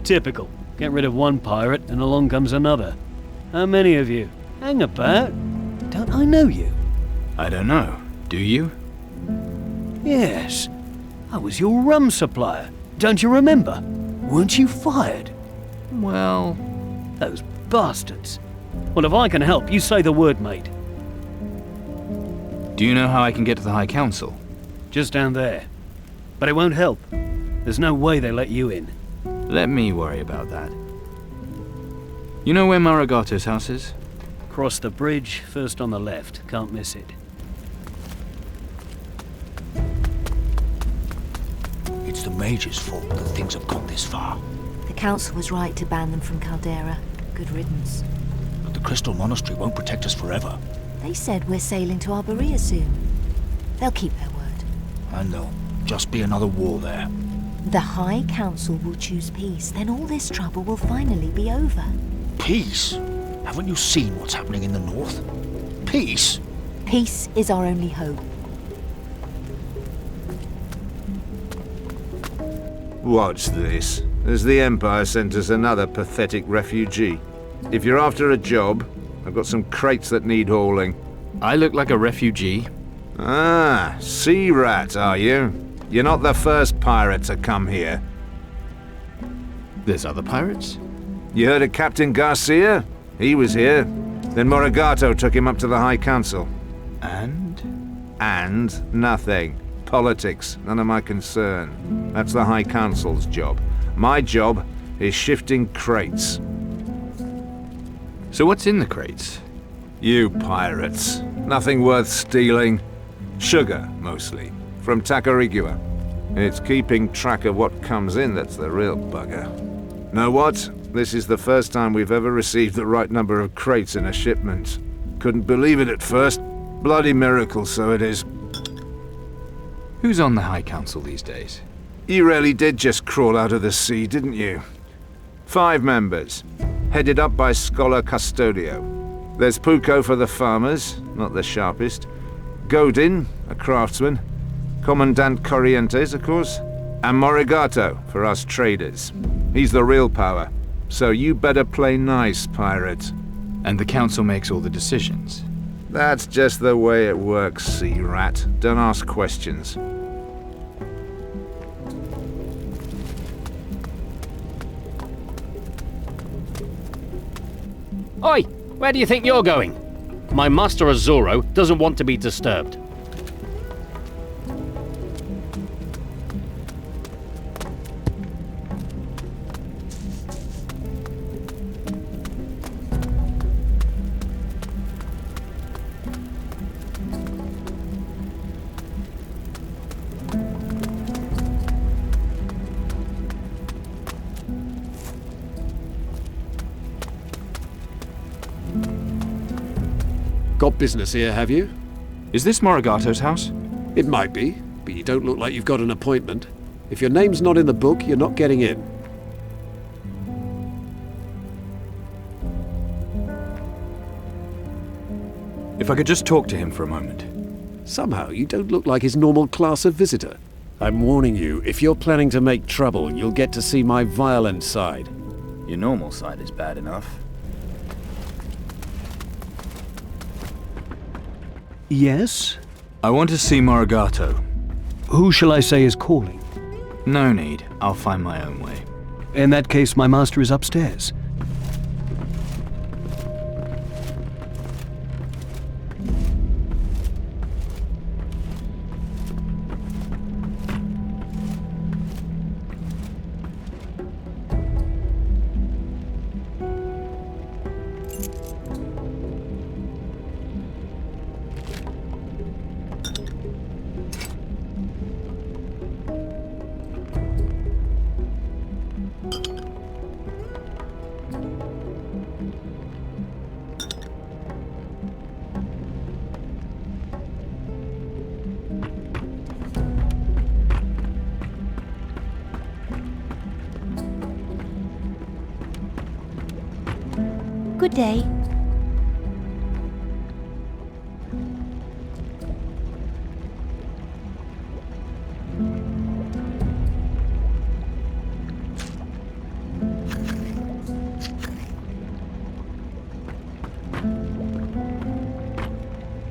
Typical. Get rid of one pirate and along comes another. How many of you? Hang about. Don't I know you? I don't know. Do you? Yes. I was your rum supplier. Don't you remember? Weren't you fired? Well... Those bastards. Well, if I can help, you say the word, mate. Do you know how I can get to the High Council? Just down there. But it won't help. There's no way they let you in. Let me worry about that. You know where Morigato's house is? Cross the bridge, first on the left. Can't miss it. It's the Mage's fault that things have got this far. The council was right to ban them from Caldera. Good riddance. But the Crystal Monastery won't protect us forever. They said we're sailing to Arborea soon. They'll keep their word. And there'll just be another war there. The High Council will choose peace. Then all this trouble will finally be over. Peace? Haven't you seen what's happening in the north? Peace? Peace is our only hope. Watch this. As the Empire sent us another pathetic refugee. If you're after a job, I've got some crates that need hauling. I look like a refugee. Ah, sea rat, are you? You're not the first pirate to come here. There's other pirates? You heard of Captain Garcia? He was here. Then Morigato took him up to the High Council. And? And nothing. Politics, none of my concern. That's the High Council's job. My job is shifting crates. So what's in the crates? You pirates. Nothing worth stealing. Sugar, mostly. From Tacarigua. It's keeping track of what comes in that's the real bugger. Know what? This is the first time we've ever received the right number of crates in a shipment. Couldn't believe it at first. Bloody miracle, so it is. Who's on the High Council these days? You really did just crawl out of the sea, didn't you? 5 members, headed up by Scholar Custodio. There's Puko for the farmers, not the sharpest. Godin, a craftsman. Commandant Corrientes, of course. And Morigato, for us traders. He's the real power. So you better play nice, pirate. And the Council makes all the decisions? That's just the way it works, sea rat. Don't ask questions. Oi! Where do you think you're going? My master Azuro doesn't want to be disturbed. Got business here, have you? Is this Morigato's house? It might be, but you don't look like you've got an appointment. If your name's not in the book, you're not getting in. If I could just talk to him for a moment. Somehow, you don't look like his normal class of visitor. I'm warning you, if you're planning to make trouble, you'll get to see my violent side. Your normal side is bad enough. Yes? I want to see Morigato. Who shall I say is calling? No need. I'll find my own way. In that case, my master is upstairs. Good day.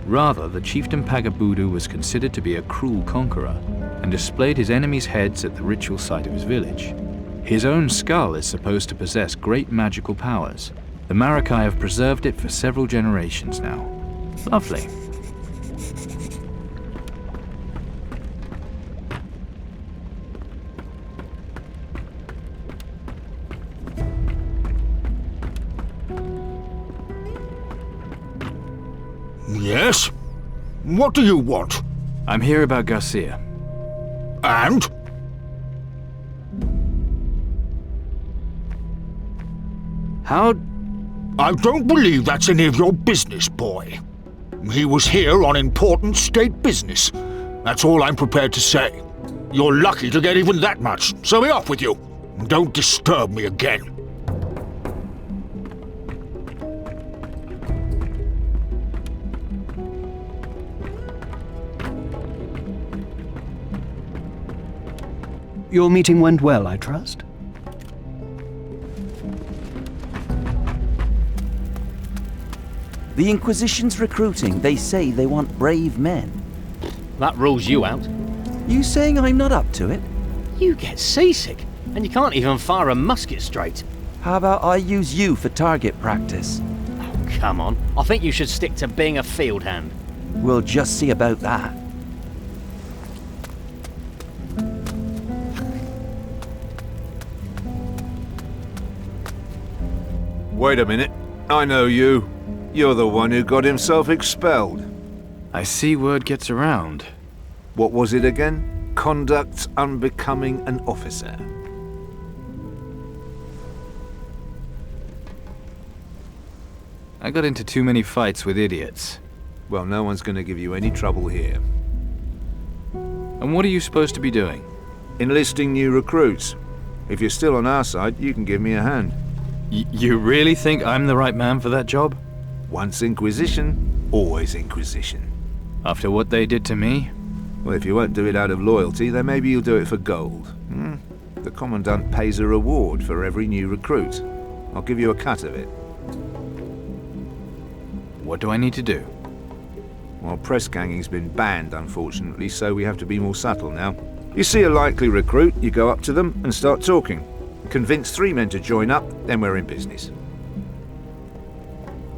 Rather, the chieftain Pagabudu was considered to be a cruel conqueror and displayed his enemies' heads at the ritual site of his village. His own skull is supposed to possess great magical powers. The Maracai have preserved it for several generations now. Lovely. Yes? What do you want? I'm here about Garcia. And? How... I don't believe that's any of your business, boy. He was here on important state business. That's all I'm prepared to say. You're lucky to get even that much, so be off with you. Don't disturb me again. Your meeting went well, I trust? The Inquisition's recruiting. They say they want brave men. That rules you out. You saying I'm not up to it? You get seasick, and you can't even fire a musket straight. How about I use you for target practice? Oh, come on. I think you should stick to being a field hand. We'll just see about that. Wait a minute. I know you. You're the one who got himself expelled. I see word gets around. What was it again? Conduct unbecoming an officer. I got into too many fights with idiots. Well, no one's going to give you any trouble here. And what are you supposed to be doing? Enlisting new recruits. If you're still on our side, you can give me a hand. You really think I'm the right man for that job? Once Inquisition, always Inquisition. After what they did to me? Well, if you won't do it out of loyalty, then maybe you'll do it for gold. The Commandant pays a reward for every new recruit. I'll give you a cut of it. What do I need to do? Well, press ganging's been banned, unfortunately, so we have to be more subtle now. You see a likely recruit, you go up to them and start talking. Convince 3 men to join up, then we're in business.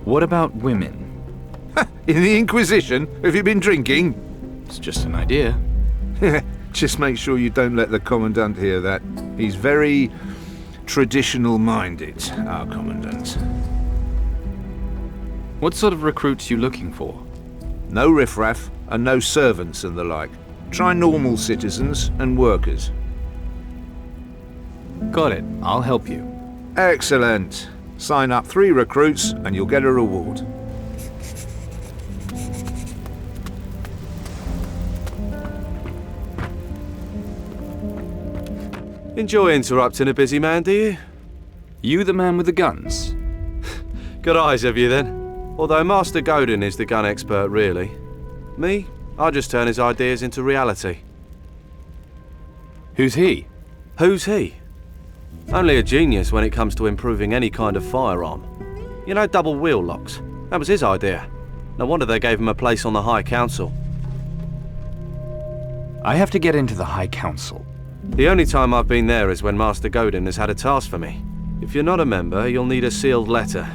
What about women? In the Inquisition? Have you been drinking? It's just an idea. Just make sure you don't let the Commandant hear that. He's very traditional-minded, our Commandant. What sort of recruits you looking for? No riffraff and no servants and the like. Try normal citizens and workers. Got it. I'll help you. Excellent. Sign up 3 recruits and you'll get a reward. Enjoy interrupting a busy man, do you? You the man with the guns? Good eyes have you then? Although Master Godin is the gun expert, really. Me, I just turn his ideas into reality. Who's he? Who's he? Only a genius when it comes to improving any kind of firearm. You know, double wheel locks. That was his idea. No wonder they gave him a place on the High Council. I have to get into the High Council. The only time I've been there is when Master Godin has had a task for me. If you're not a member, you'll need a sealed letter.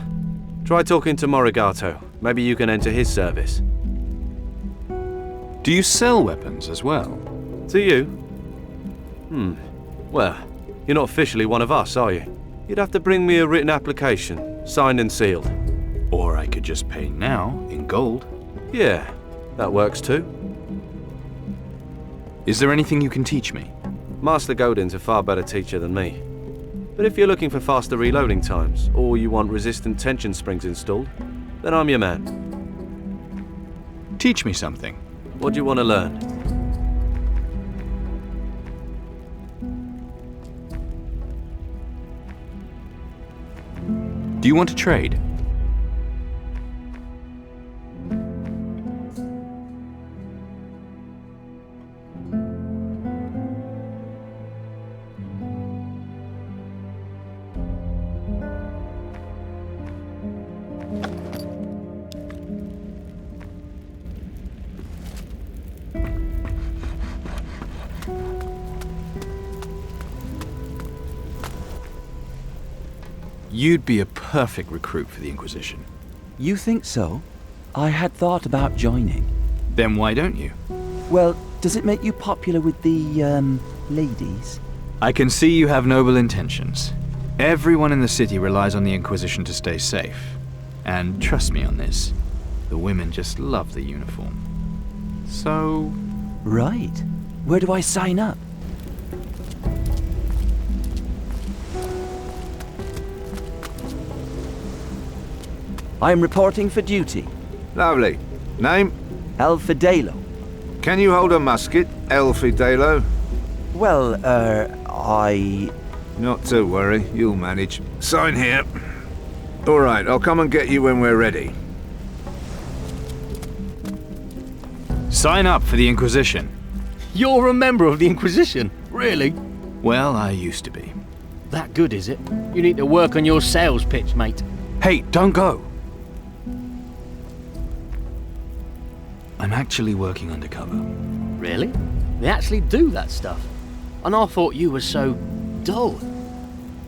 Try talking to Morigato. Maybe you can enter his service. Do you sell weapons as well? To you? Well, you're not officially one of us, are you? You'd have to bring me a written application, signed and sealed. Or I could just pay now, in gold. Yeah, that works too. Is there anything you can teach me? Master Godin's a far better teacher than me. But if you're looking for faster reloading times, or you want resistant tension springs installed, then I'm your man. Teach me something. What do you want to learn? Do you want to trade? You'd be a perfect recruit for the Inquisition. You think so? I had thought about joining. Then why don't you? Well, does it make you popular with the, ladies? I can see you have noble intentions. Everyone in the city relies on the Inquisition to stay safe. And trust me on this, the women just love the uniform. So... Right. Where do I sign up? I am reporting for duty. Lovely. Name? El Fidelo. Can you hold a musket, El Fidelo? Well, I... Not to worry, you'll manage. Sign here. All right, I'll come and get you when we're ready. Sign up for the Inquisition. You're a member of the Inquisition? Really? Well, I used to be. That good, is it? You need to work on your sales pitch, mate. Hey, don't go! I'm actually working undercover. Really? They actually do that stuff? And I thought you were so dull.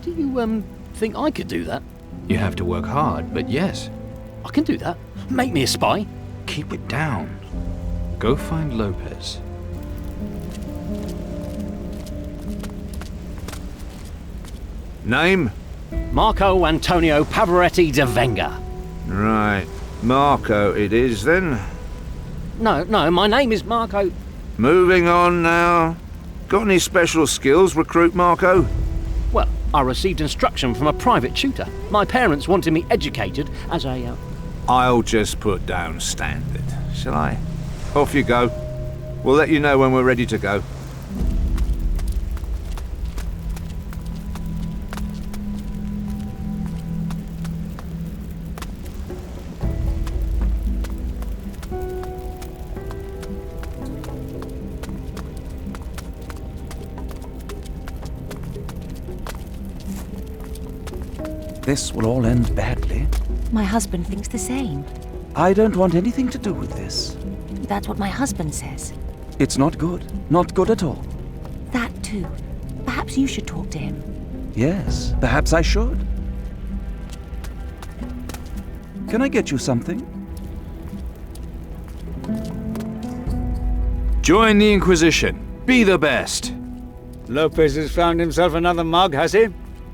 Do you, think I could do that? You have to work hard, but yes. I can do that. Make me a spy. Keep it down. Go find Lopez. Name? Marco Antonio Pavaretti de Venga. Right. Marco it is, then. No, my name is Marco. Moving on now. Got any special skills, Recruit Marco? Well, I received instruction from a private tutor. My parents wanted me educated as a... I'll just put down standard, shall I? Off you go. We'll let you know when we're ready to go. This will all end badly. My husband thinks the same. I don't want anything to do with this. That's what my husband says. It's not good. Not good at all. That too. Perhaps you should talk to him. Yes, perhaps I should. Can I get you something? Join the Inquisition. Be the best. Lopez has found himself another mug, has he?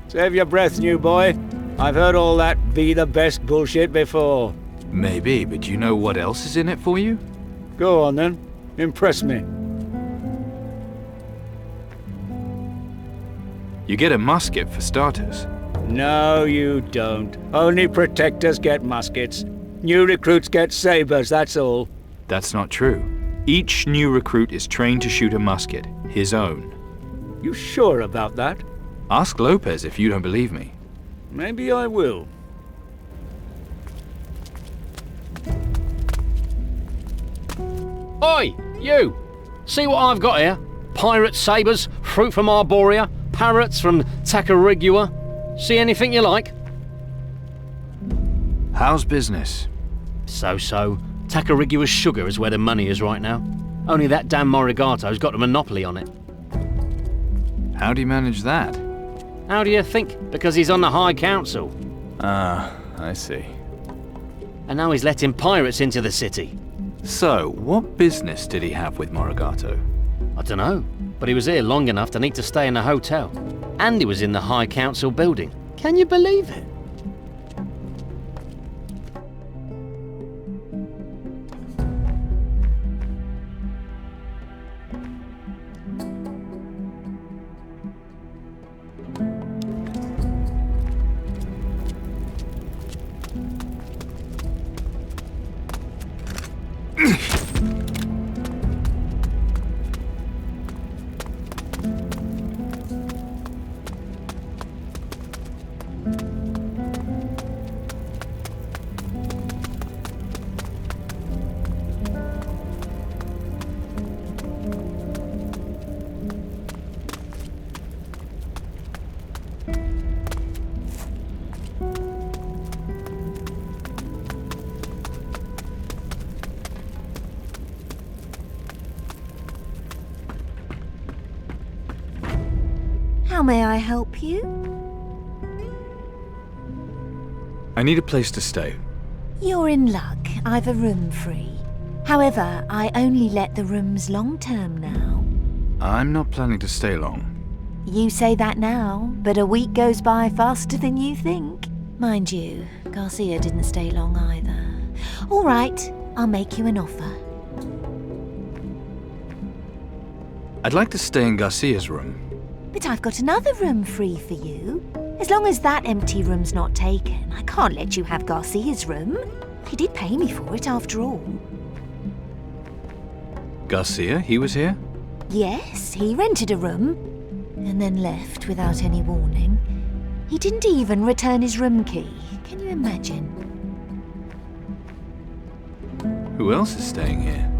Save your breath, new boy. I've heard all that be the best bullshit before. Maybe, but you know what else is in it for you? Go on then. Impress me. You get a musket for starters. No, you don't. Only protectors get muskets. New recruits get sabers, that's all. That's not true. Each new recruit is trained to shoot a musket, his own. You sure about that? Ask Lopez if you don't believe me. Maybe I will. Oi, you! See what I've got here? Pirate sabres, fruit from Arborea, parrots from Tacarigua. See anything you like? How's business? So-so. Tacarigua's sugar is where the money is right now. Only that damn Morigato's got a monopoly on it. How do you manage that? How do you think? Because he's on the High Council. Ah, I see. And now he's letting pirates into the city. So, what business did he have with Morigato? I don't know, but he was here long enough to need to stay in a hotel. And he was in the High Council building. Can you believe it? How may I help you? I need a place to stay. You're in luck. I've a room free. However, I only let the rooms long-term now. I'm not planning to stay long. You say that now, but a week goes by faster than you think. Mind you, Garcia didn't stay long either. All right, I'll make you an offer. I'd like to stay in Garcia's room. But I've got another room free for you. As long as that empty room's not taken, I can't let you have Garcia's room. He did pay me for it after all. Garcia, he was here? Yes, he rented a room and then left without any warning. He didn't even return his room key. Can you imagine? Who else is staying here?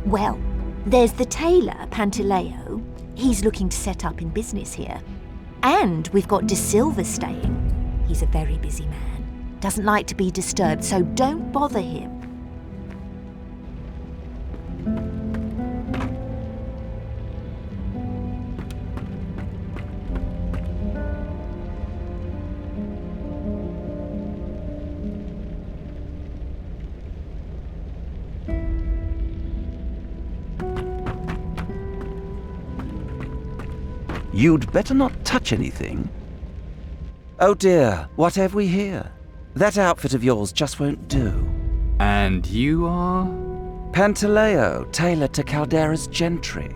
Well, there's the tailor, Pantaleo. He's looking to set up in business here. And we've got De Silva staying. He's a very busy man. Doesn't like to be disturbed, so don't bother him. You'd better not touch anything. Oh dear, what have we here? That outfit of yours just won't do. And you are? Pantaleo, tailor to Caldera's gentry.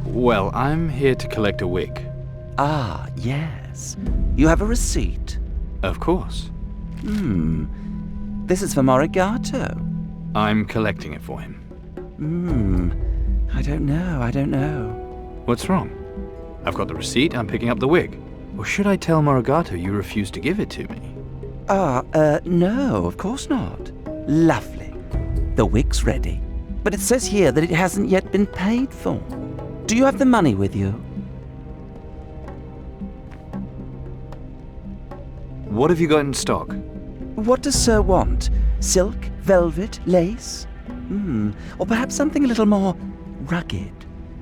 Well, I'm here to collect a wig. Ah, yes. You have a receipt? Of course. This is for Morigato. I'm collecting it for him. I don't know. What's wrong? I've got the receipt, I'm picking up the wig. Or should I tell Morigato you refuse to give it to me? No, of course not. Lovely. The wig's ready. But it says here that it hasn't yet been paid for. Do you have the money with you? What have you got in stock? What does Sir want? Silk, velvet, lace? Or perhaps something a little more rugged?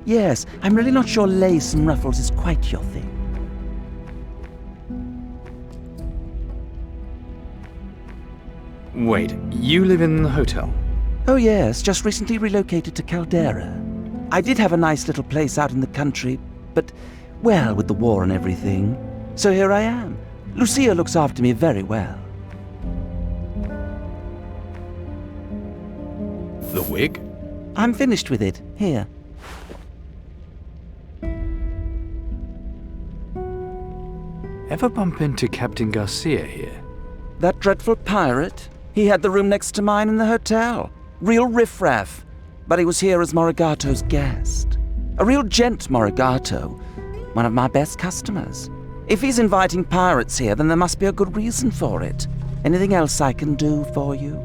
Yes, I'm really not sure lace and ruffles is quite your thing. Wait, you live in the hotel? Oh yes, just recently relocated to Caldera. I did have a nice little place out in the country, but, well, with the war and everything. So here I am. Lucia looks after me very well. The wig? I'm finished with it. Here. Ever bump into Captain Garcia here? That dreadful pirate? He had the room next to mine in the hotel. Real riffraff. But he was here as Morigato's guest. A real gent, Morigato. One of my best customers. If he's inviting pirates here, then there must be a good reason for it. Anything else I can do for you?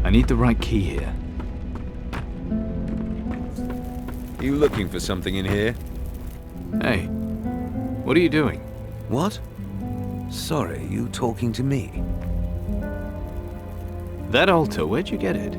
I need the right key here. You looking for something in here? Hey, what are you doing? What? Sorry, you talking to me? That altar, where'd you get it?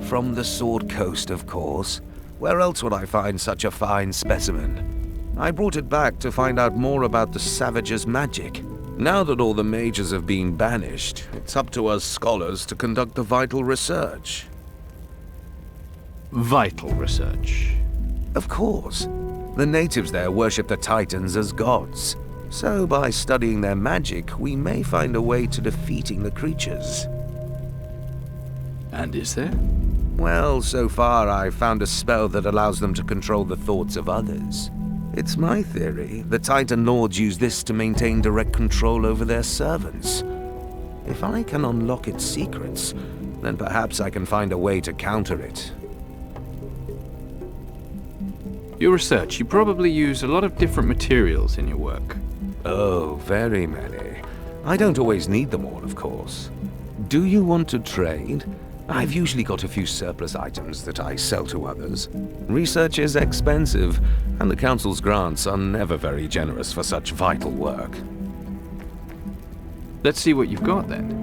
From the Sword Coast, of course. Where else would I find such a fine specimen? I brought it back to find out more about the Savage's magic. Now that all the mages have been banished, it's up to us scholars to conduct the vital research. Vital research? Of course. The natives there worship the Titans as gods. So by studying their magic, we may find a way to defeating the creatures. And is there? Well, so far I've found a spell that allows them to control the thoughts of others. It's my theory the Titan Lords use this to maintain direct control over their servants. If I can unlock its secrets, then perhaps I can find a way to counter it. Your research, you probably use a lot of different materials in your work. Oh, very many. I don't always need them all, of course. Do you want to trade? I've usually got a few surplus items that I sell to others. Research is expensive, and the Council's grants are never very generous for such vital work. Let's see what you've got then.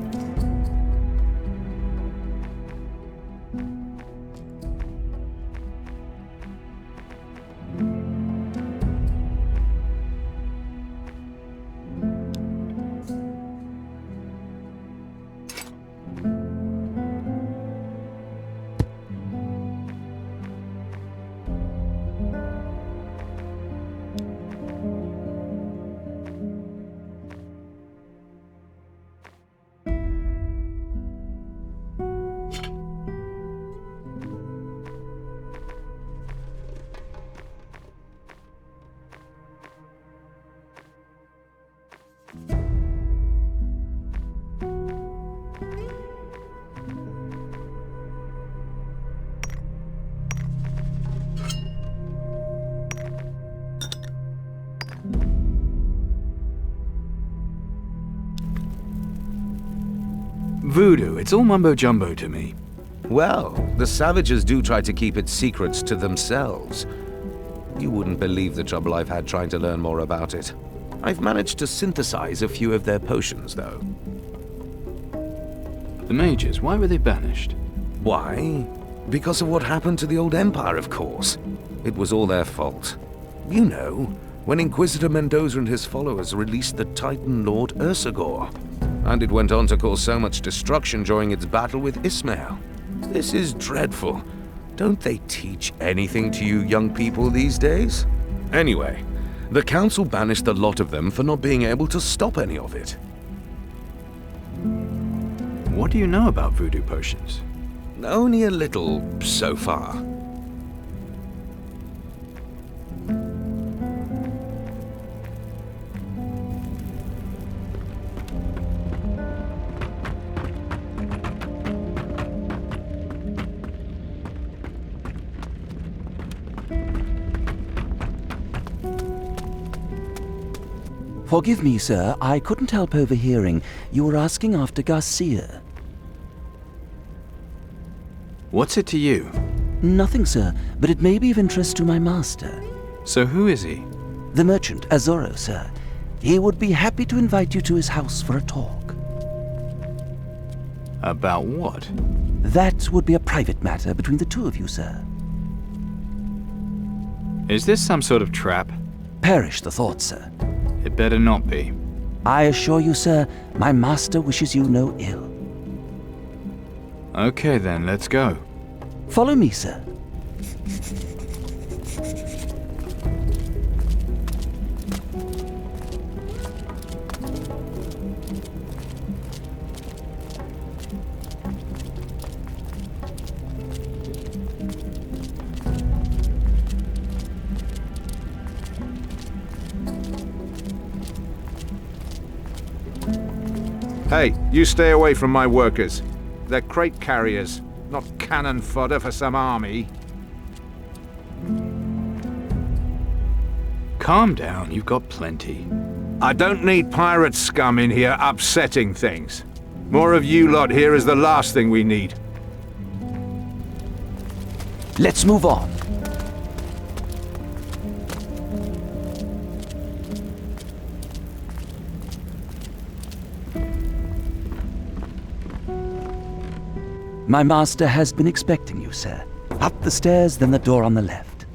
Voodoo, it's all mumbo-jumbo to me. Well, the Savages do try to keep its secrets to themselves. You wouldn't believe the trouble I've had trying to learn more about it. I've managed to synthesize a few of their potions, though. The mages, why were they banished? Why? Because of what happened to the old Empire, of course. It was all their fault. You know, when Inquisitor Mendoza and his followers released the Titan Lord Ursagor. And it went on to cause so much destruction during its battle with Ismael. This is dreadful. Don't they teach anything to you young people these days? Anyway, the Council banished the lot of them for not being able to stop any of it. What do you know about voodoo potions? Only a little so far. Forgive me, sir. I couldn't help overhearing. You were asking after Garcia. What's it to you? Nothing, sir, but it may be of interest to my master. So who is he? The merchant, Azoro, sir. He would be happy to invite you to his house for a talk. About what? That would be a private matter between the two of you, sir. Is this some sort of trap? Perish the thought, sir. It better not be. I assure you, sir, my master wishes you no ill. Okay then, let's go. Follow me, sir. Hey, you stay away from my workers. They're crate carriers, not cannon fodder for some army. Calm down, you've got plenty. I don't need pirate scum in here upsetting things. More of you lot here is the last thing we need. Let's move on. My master has been expecting you, sir. Up the stairs, then the door on the left.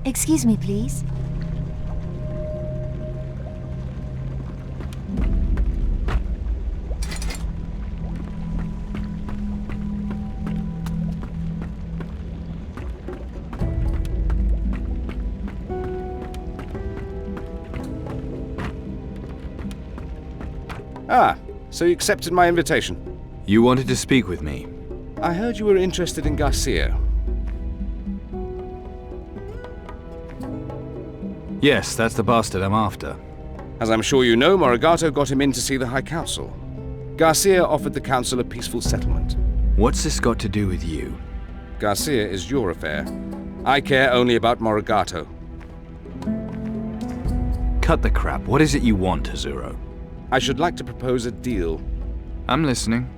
Excuse me, please. Ah, so you accepted my invitation. You wanted to speak with me. I heard you were interested in Garcia. Yes, that's the bastard I'm after. As I'm sure you know, Morigato got him in to see the High Council. Garcia offered the Council a peaceful settlement. What's this got to do with you? Garcia is your affair. I care only about Morigato. Cut the crap. What is it you want, Azuro? I should like to propose a deal. I'm listening.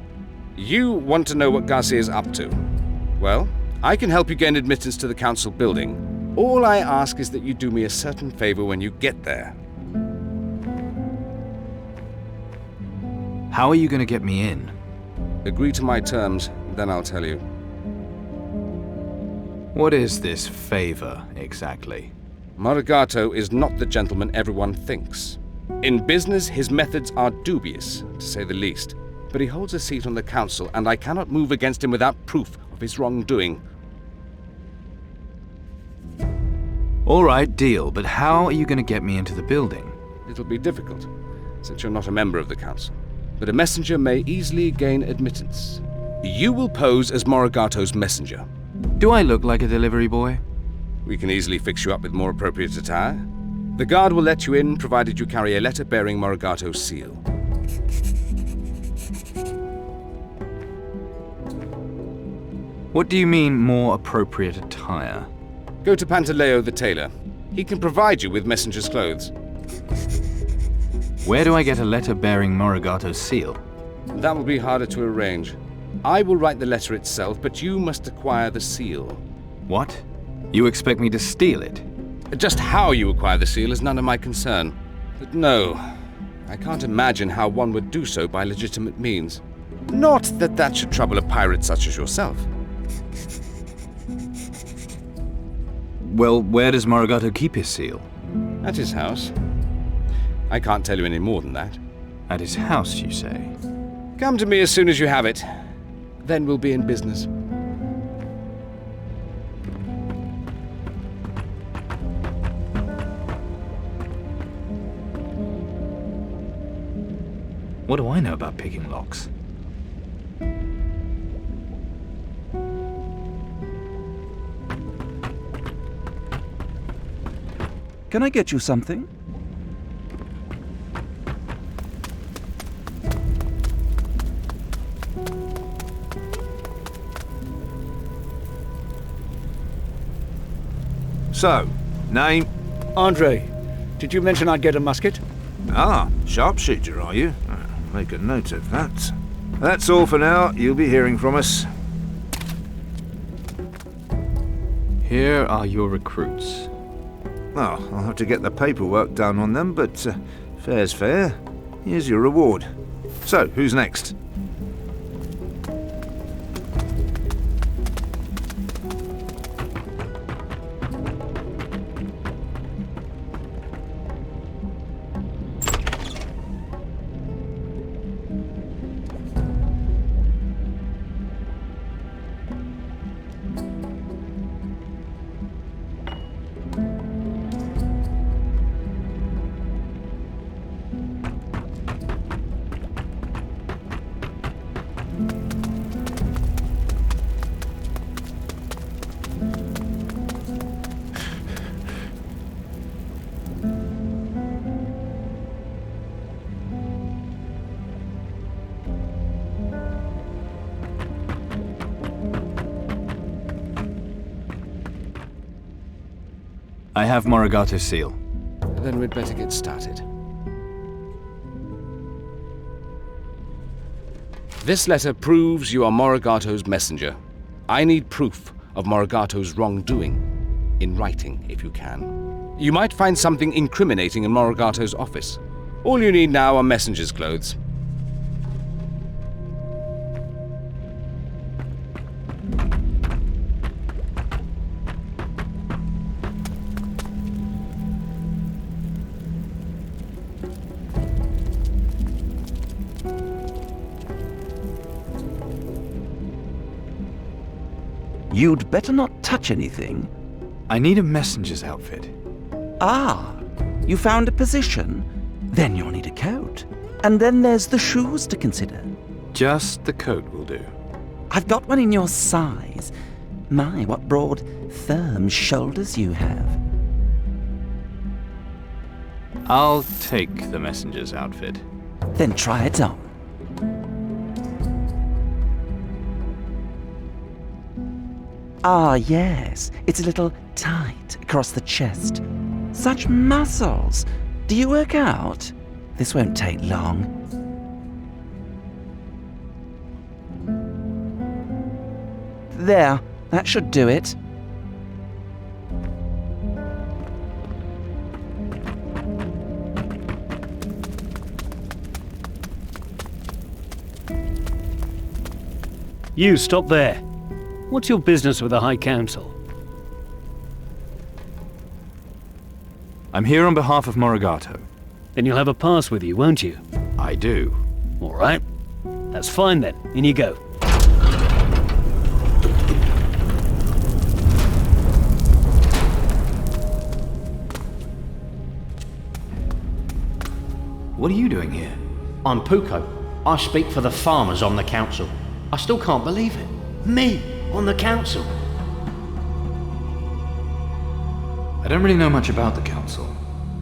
You want to know what Garcia is up to. Well, I can help you gain admittance to the Council building. All I ask is that you do me a certain favor when you get there. How are you going to get me in? Agree to my terms, then I'll tell you. What is this favor, exactly? Morigato is not the gentleman everyone thinks. In business, his methods are dubious, to say the least. But he holds a seat on the Council, and I cannot move against him without proof of his wrongdoing. All right, deal, but how are you going to get me into the building? It'll be difficult, since you're not a member of the Council. But a messenger may easily gain admittance. You will pose as Morigato's messenger. Do I look like a delivery boy? We can easily fix you up with more appropriate attire. The guard will let you in, provided you carry a letter bearing Morigato's seal. What do you mean, more appropriate attire? Go to Pantaleo the tailor. He can provide you with messenger's clothes. Where do I get a letter bearing Morigato's seal? That will be harder to arrange. I will write the letter itself, but you must acquire the seal. What? You expect me to steal it? Just how you acquire the seal is none of my concern. But no, I can't imagine how one would do so by legitimate means. Not that that should trouble a pirate such as yourself. Well, where does Morigato keep his seal? At his house. I can't tell you any more than that. At his house, you say? Come to me as soon as you have it. Then we'll be in business. What do I know about picking locks? Can I get you something? So, name? Andre, did you mention I'd get a musket? Ah, sharpshooter, are you? Make a note of that. That's all for now. You'll be hearing from us. Here are your recruits. Oh, I'll have to get the paperwork done on them, but fair's fair. Here's your reward. So, who's next? I have Morigato's seal. Then we'd better get started. This letter proves you are Morigato's messenger. I need proof of Morigato's wrongdoing. In writing, if you can. You might find something incriminating in Morigato's office. All you need now are messenger's clothes. You'd better not touch anything. I need a messenger's outfit. Ah, you found a position? Then you'll need a coat. And then there's the shoes to consider. Just the coat will do. I've got one in your size. My, what broad, firm shoulders you have. I'll take the messenger's outfit. Then try it on. Ah, yes. It's a little tight across the chest. Such muscles. Do you work out? This won't take long. There. That should do it. You, stop there. What's your business with the High Council? I'm here on behalf of Morigato. Then you'll have a pass with you, won't you? I do. All right. That's fine then. In you go. What are you doing here? I'm Puko. I speak for the farmers on the council. I still can't believe it. Me, on the council. I don't really know much about the council.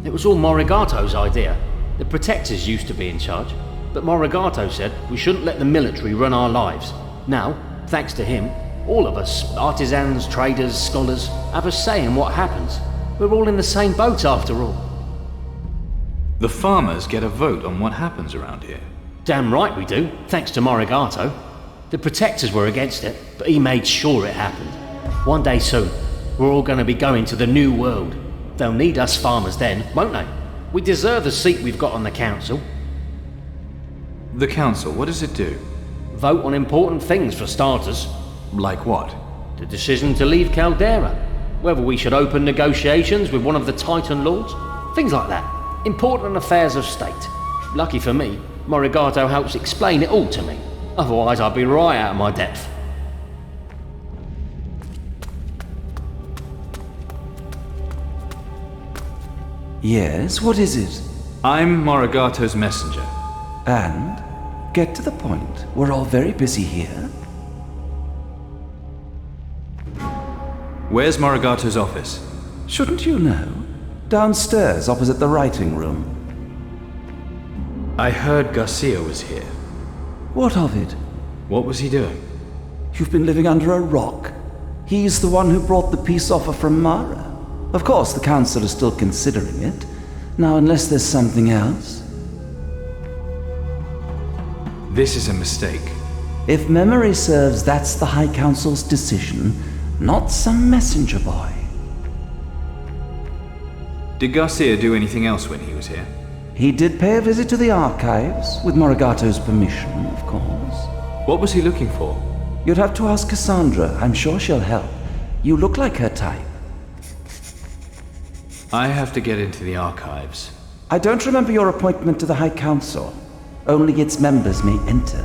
It was all Morigato's idea. The protectors used to be in charge, but Morigato said we shouldn't let the military run our lives. Now, thanks to him, all of us, artisans, traders, scholars, have a say in what happens. We're all in the same boat after all. The farmers get a vote on what happens around here. Damn right we do, thanks to Morigato. The protectors were against it, but he made sure it happened. One day soon, we're all going to be going to the new world. They'll need us farmers then, won't they? We deserve the seat we've got on the council. The council, what does it do? Vote on important things for starters. Like what? The decision to leave Caldera. Whether we should open negotiations with one of the Titan Lords. Things like that. Important affairs of state. Lucky for me, Morigato helps explain it all to me. Otherwise I'd be right out of my depth. Yes, what is it? I'm Morigato's messenger. And? Get to the point. We're all very busy here. Where's Morigato's office? Shouldn't you know? Downstairs, opposite the writing room. I heard Garcia was here. What of it? What was he doing? You've been living under a rock. He's the one who brought the peace offer from Mara. Of course, the Council is still considering it. Now, unless there's something else. This is a mistake. If memory serves, that's the High Council's decision, not some messenger boy. Did Garcia do anything else when he was here? He did pay a visit to the archives, with Morigato's permission, of course. What was he looking for? You'd have to ask Cassandra. I'm sure she'll help. You look like her type. I have to get into the archives. I don't remember your appointment to the High Council. Only its members may enter.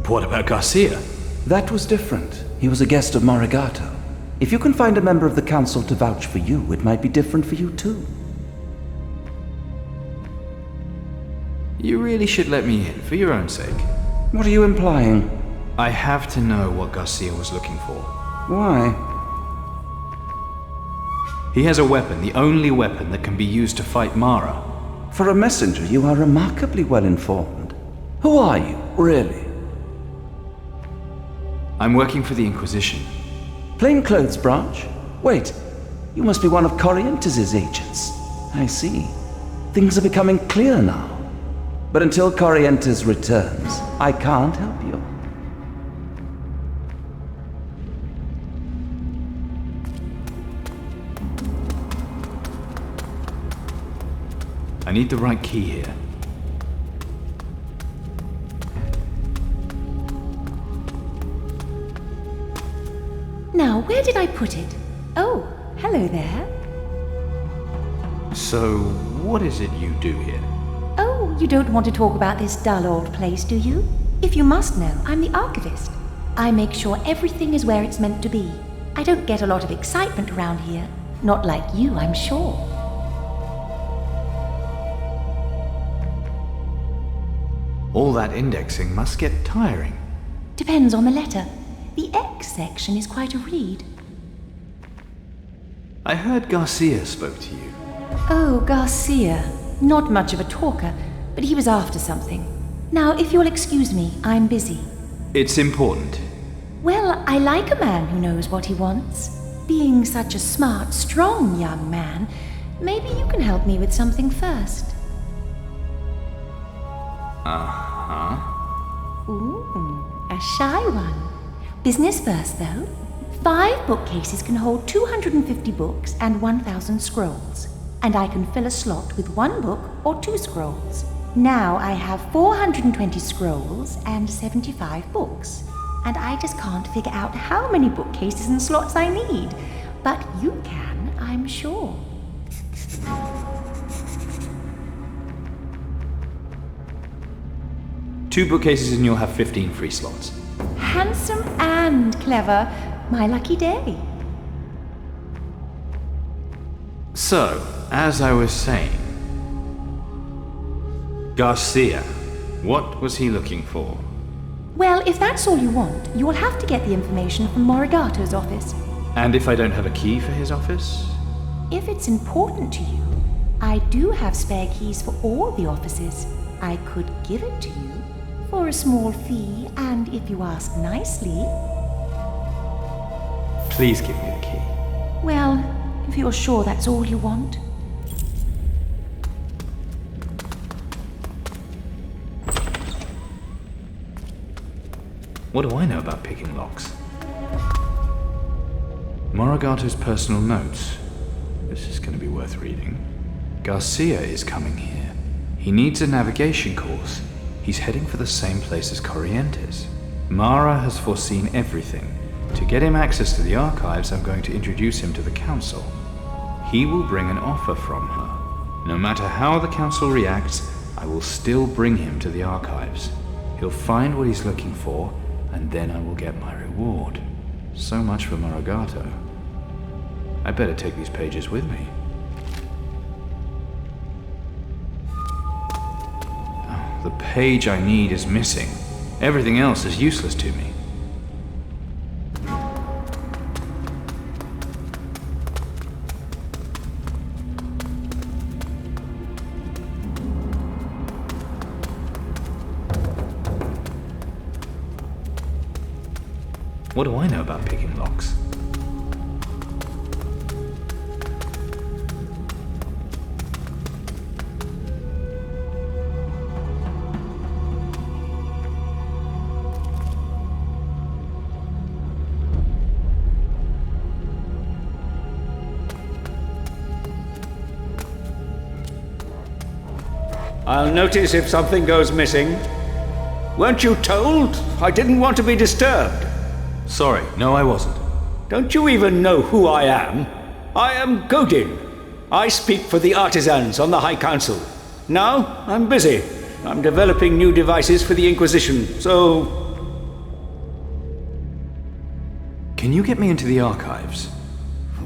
What about Garcia? That was different. He was a guest of Morigato. If you can find a member of the Council to vouch for you, it might be different for you too. You really should let me in, for your own sake. What are you implying? I have to know what Garcia was looking for. Why? He has a weapon, the only weapon that can be used to fight Mara. For a messenger, you are remarkably well informed. Who are you, really? I'm working for the Inquisition. Plainclothes branch? Wait, you must be one of Corrientes' agents. I see. Things are becoming clear now. But until Corrientes returns, I can't help you. I need the right key here. Now, where did I put it? Oh, hello there. So, what is it you do here? Oh, you don't want to talk about this dull old place, do you? If you must know, I'm the archivist. I make sure everything is where it's meant to be. I don't get a lot of excitement around here. Not like you, I'm sure. All that indexing must get tiring. Depends on the letter. The X section is quite a read. I heard Garcia spoke to you. Oh, Garcia. Not much of a talker, but he was after something. Now, if you'll excuse me, I'm busy. It's important. Well, I like a man who knows what he wants. Being such a smart, strong young man, maybe you can help me with something first. Uh-huh. Ooh, a shy one. Business first, though. 5 bookcases can hold 250 books and 1,000 scrolls. And I can fill a slot with 1 book or 2 scrolls. Now I have 420 scrolls and 75 books. And I just can't figure out how many bookcases and slots I need. But you can, I'm sure. Two bookcases and you'll have 15 free slots. Handsome and clever. My lucky day. So, as I was saying, Garcia, what was he looking for? Well, if that's all you want, you will have to get the information from Morigato's office. And if I don't have a key for his office? If it's important to you, I do have spare keys for all the offices. I could give it to you for a small fee, and if you ask nicely... Please give me the key. Well, if you're sure that's all you want. What do I know about picking locks? Morigato's personal notes. This is going to be worth reading. Garcia is coming here. He needs a navigation course. He's heading for the same place as Corrientes. Mara has foreseen everything. To get him access to the archives, I'm going to introduce him to the Council. He will bring an offer from her. No matter how the Council reacts, I will still bring him to the archives. He'll find what he's looking for, and then I will get my reward. So much for Morigato. I better take these pages with me. Oh, the page I need is missing. Everything else is useless to me. What do I know about picking locks? I'll notice if something goes missing. Weren't you told? I didn't want to be disturbed. Sorry, no I wasn't. Don't you even know who I am? I am Godin. I speak for the artisans on the High Council. Now, I'm busy. I'm developing new devices for the Inquisition, so... Can you get me into the archives?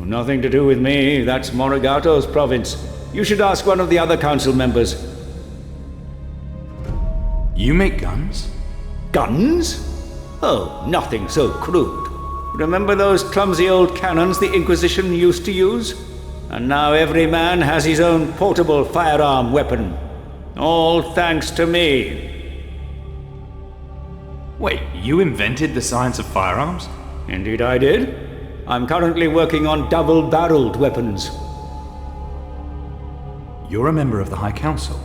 Nothing to do with me. That's Morigato's province. You should ask one of the other council members. You make guns? Guns? Oh, nothing so crude. Remember those clumsy old cannons the Inquisition used to use? And now every man has his own portable firearm weapon. All thanks to me. Wait, you invented the science of firearms? Indeed I did. I'm currently working on double-barreled weapons. You're a member of the High Council.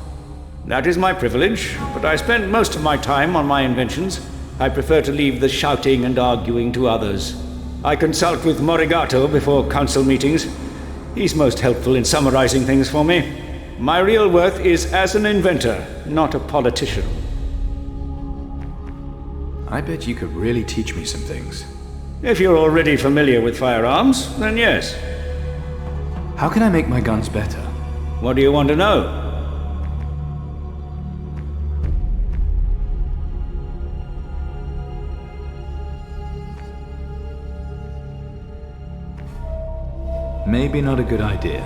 That is my privilege, but I spend most of my time on my inventions. I prefer to leave the shouting and arguing to others. I consult with Morigato before council meetings. He's most helpful in summarizing things for me. My real worth is as an inventor, not a politician. I bet you could really teach me some things. If you're already familiar with firearms, then yes. How can I make my guns better? What do you want to know? Maybe not a good idea.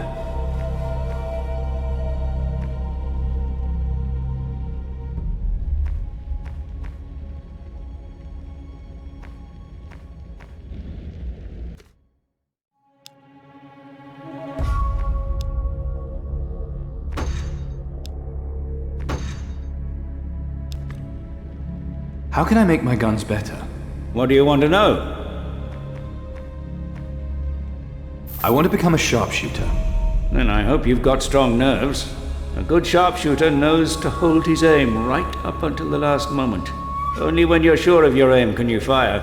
How can I make my guns better? What do you want to know? I want to become a sharpshooter. Then I hope you've got strong nerves. A good sharpshooter knows to hold his aim right up until the last moment. Only when you're sure of your aim can you fire.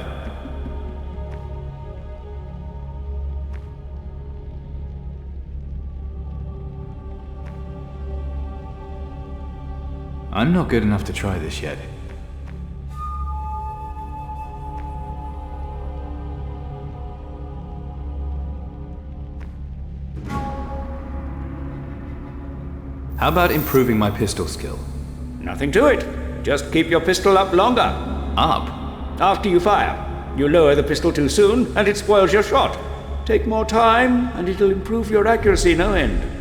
I'm not good enough to try this yet. How about improving my pistol skill? Nothing to it. Just keep your pistol up longer. Up? After you fire. You lower the pistol too soon, and it spoils your shot. Take more time, and it'll improve your accuracy no end.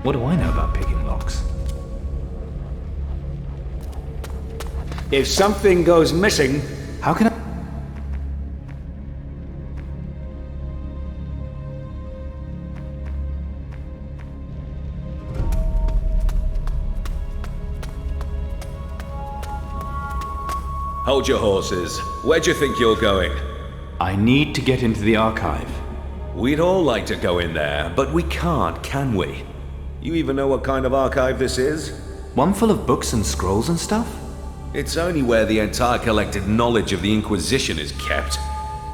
What do I know about picking locks? If something goes missing, how can I... Hold your horses. Where do you think you're going? I need to get into the archive. We'd all like to go in there, but we can't, can we? You even know what kind of archive this is? One full of books and scrolls and stuff? It's only where the entire collected knowledge of the Inquisition is kept.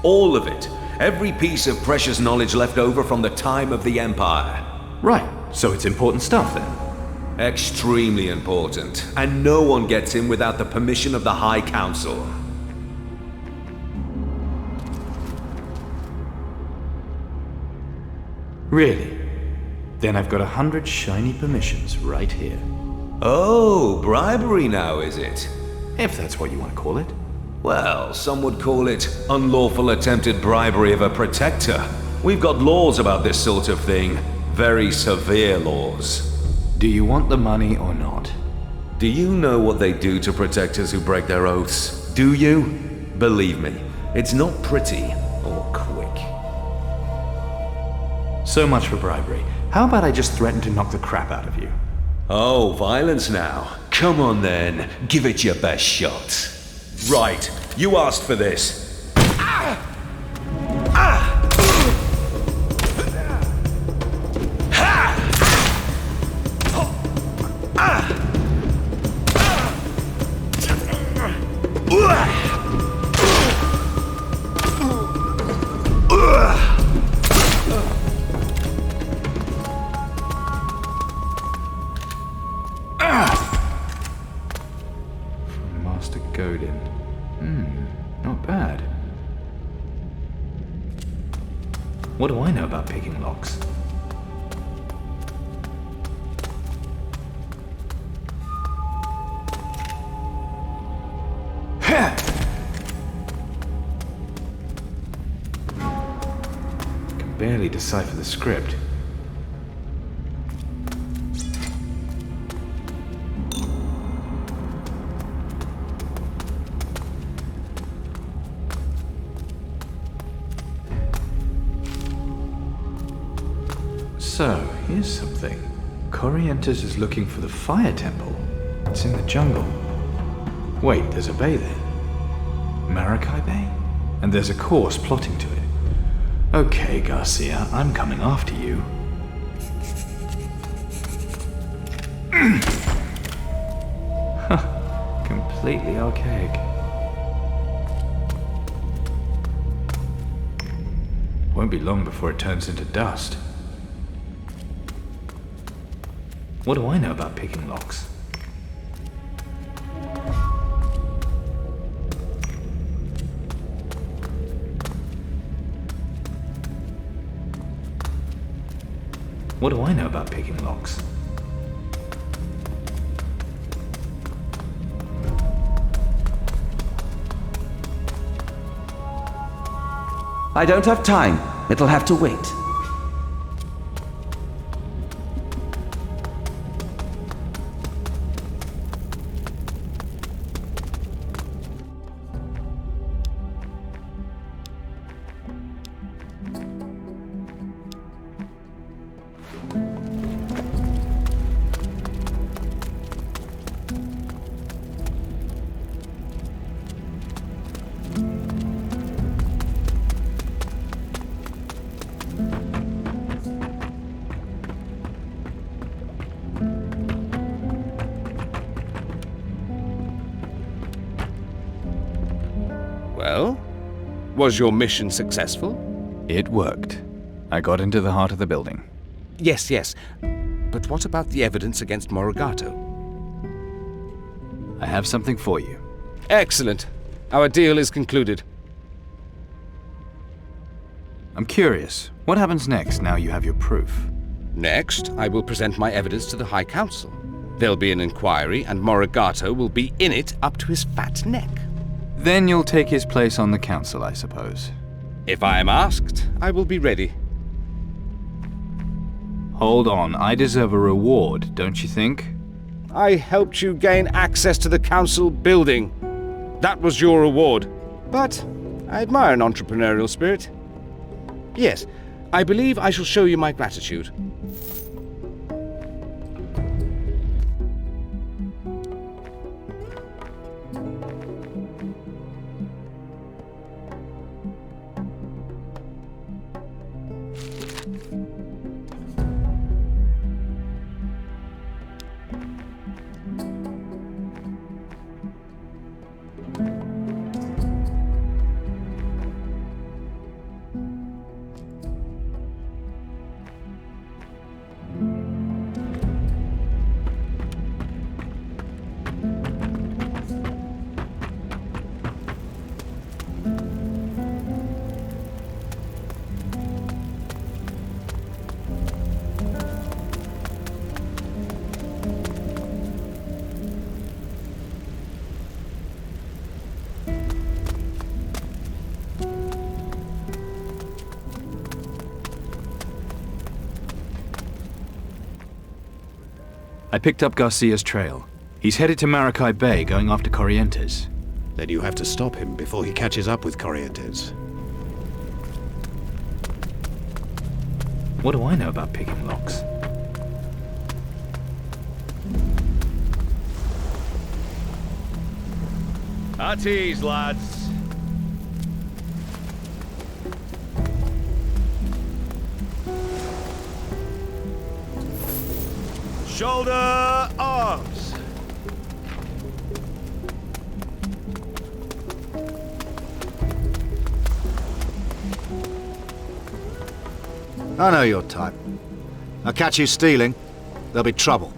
All of it. Every piece of precious knowledge left over from the time of the Empire. Right, so it's important stuff then? Extremely important. And no one gets in without the permission of the High Council. Really? Then I've got 100 shiny permissions right here. Oh, bribery now, is it? If that's what you want to call it. Well, some would call it unlawful attempted bribery of a protector. We've got laws about this sort of thing. Very severe laws. Do you want the money or not? Do you know what they do to protectors who break their oaths? Do you? Believe me, it's not pretty or quick. So much for bribery. How about I just threaten to knock the crap out of you? Oh, violence now. Come on then, give it your best shot. Right, you asked for this. What do I know about picking locks? Can barely decipher the script. So, here's something. Corrientes is looking for the fire temple. It's in the jungle. Wait, there's a bay there. Marakai Bay? And there's a course plotting to it. Okay, Garcia, I'm coming after you. Completely archaic. Won't be long before it turns into dust. What do I know about picking locks? What do I know about picking locks? I don't have time. It'll have to wait. Well, was your mission successful? It worked. I got into the heart of the building. Yes, yes. But what about the evidence against Morigato? I have something for you. Excellent. Our deal is concluded. I'm curious, what happens next now you have your proof? Next, I will present my evidence to the High Council. There'll be an inquiry, and Morigato will be in it up to his fat neck. Then you'll take his place on the council, I suppose. If I am asked, I will be ready. Hold on, I deserve a reward, don't you think? I helped you gain access to the council building. That was your reward. But I admire an entrepreneurial spirit. Yes, I believe I shall show you my gratitude. I picked up Garcia's trail. He's headed to Maracay Bay, going after Corrientes. Then you have to stop him before he catches up with Corrientes. What do I know about picking locks? At ease, lads. Shoulder arms. I know your type. I'll catch you stealing. There'll be trouble.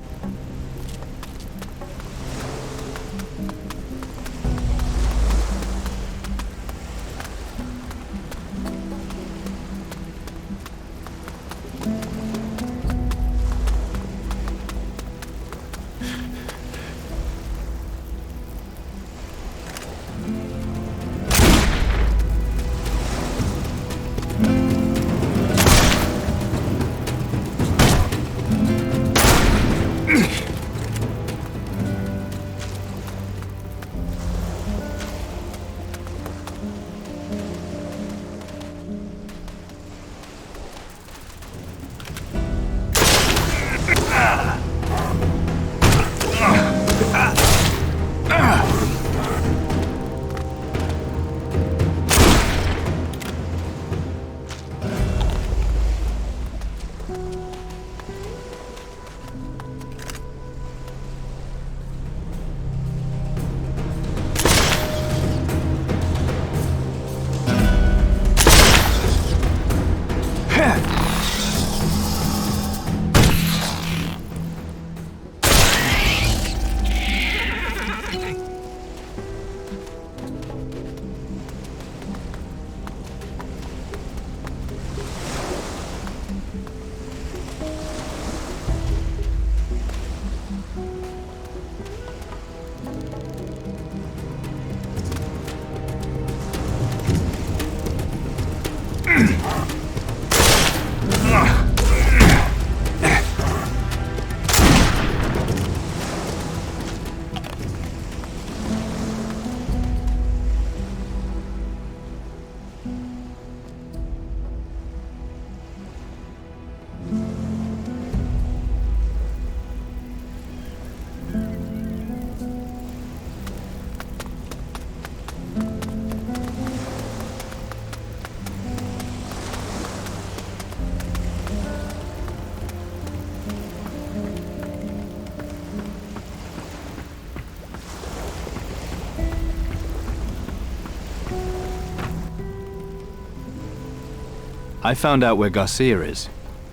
I found out where Garcia is.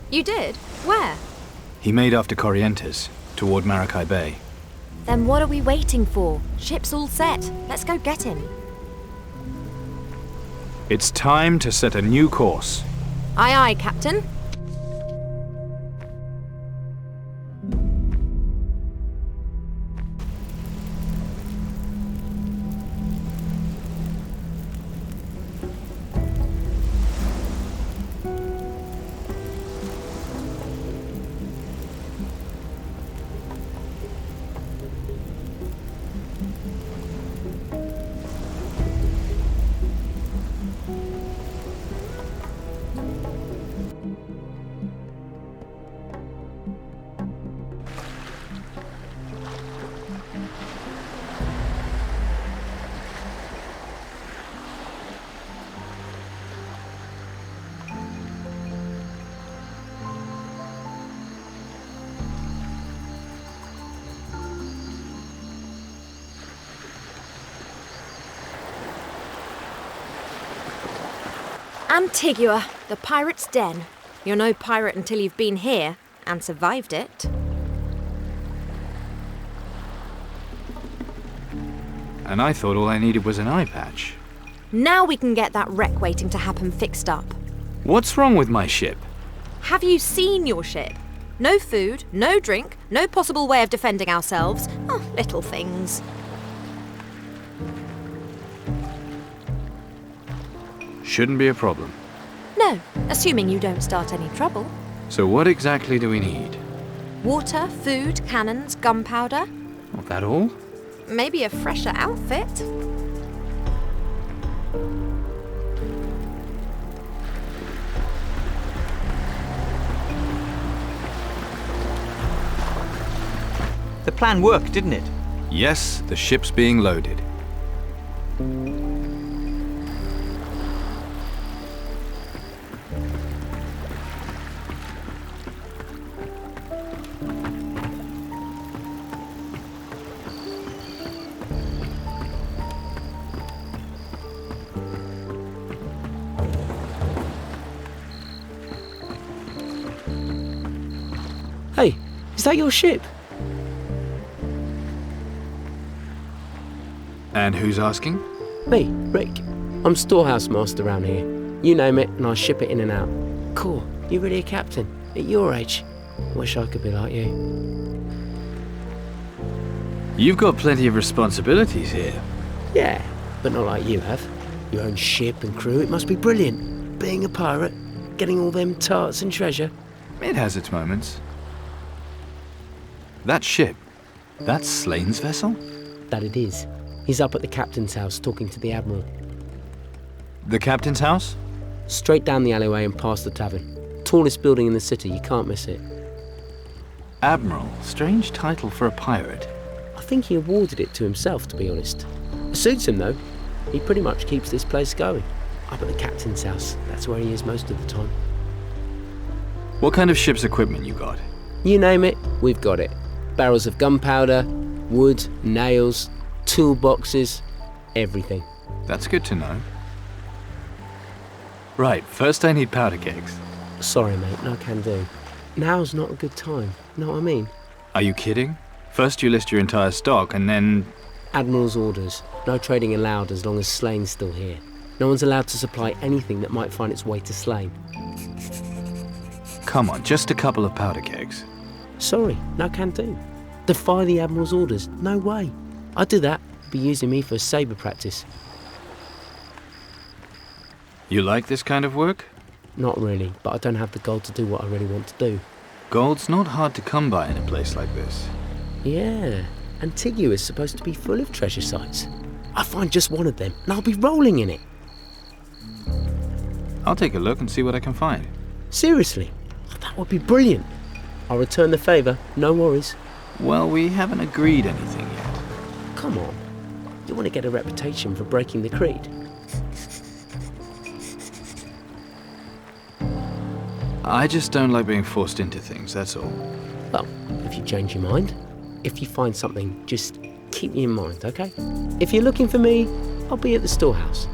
You did? Where? He made off to Corrientes, toward Maracay Bay. Then what are we waiting for? Ship's all set. Let's go get him. It's time to set a new course. Aye, aye, Captain. Antigua, the pirate's den. You're no pirate until you've been here and survived it. And I thought all I needed was an eye patch. Now we can get that wreck waiting to happen fixed up. What's wrong with my ship? Have you seen your ship? No food, no drink, no possible way of defending ourselves. Oh, little things. Shouldn't be a problem. No, assuming you don't start any trouble. So what exactly do we need? Water, food, cannons, gunpowder. Not that all? Maybe a fresher outfit. The plan worked, didn't it? Yes, the ship's being loaded. Hey, is that your ship? And who's asking? Me, Rick. I'm storehouse master around here. You name it, and I ship it in and out. Cool. You're really a captain. At your age. Wish I could be like you. You've got plenty of responsibilities here. Yeah, but not like you have. Your own ship and crew. It must be brilliant. Being a pirate, getting all them tarts and treasure. It has its moments. That ship, that's Slane's vessel? That it is. He's up at the captain's house talking to the admiral. The captain's house? Straight down the alleyway and past the tavern. Tallest building in the city, you can't miss it. Admiral, strange title for a pirate. I think he awarded it to himself, to be honest. It suits him, though. He pretty much keeps this place going. Up at the captain's house, that's where he is most of the time. What kind of ship's equipment you got? You name it, we've got it. Barrels of gunpowder, wood, nails, toolboxes, everything. That's good to know. Right, first I need powder kegs. Sorry, mate, no can do. Now's not a good time, know what I mean? Are you kidding? First you list your entire stock and then... Admiral's orders. No trading allowed as long as Slane's still here. No one's allowed to supply anything that might find its way to Slane. Come on, just a couple of powder kegs. Sorry, no can do. Defy the Admiral's orders, no way. I'd do that, he'd be using me for sabre practice. You like this kind of work? Not really, but I don't have the gold to do what I really want to do. Gold's not hard to come by in a place like this. Yeah, Antigua is supposed to be full of treasure sites. I'll find just one of them, and I'll be rolling in it. I'll take a look and see what I can find. Seriously? That would be brilliant. I'll return the favour, no worries. Well, we haven't agreed anything yet. Come on. You want to get a reputation for breaking the creed? I just don't like being forced into things, that's all. Well, if you change your mind, if you find something, just keep me in mind, okay? If you're looking for me, I'll be at the storehouse.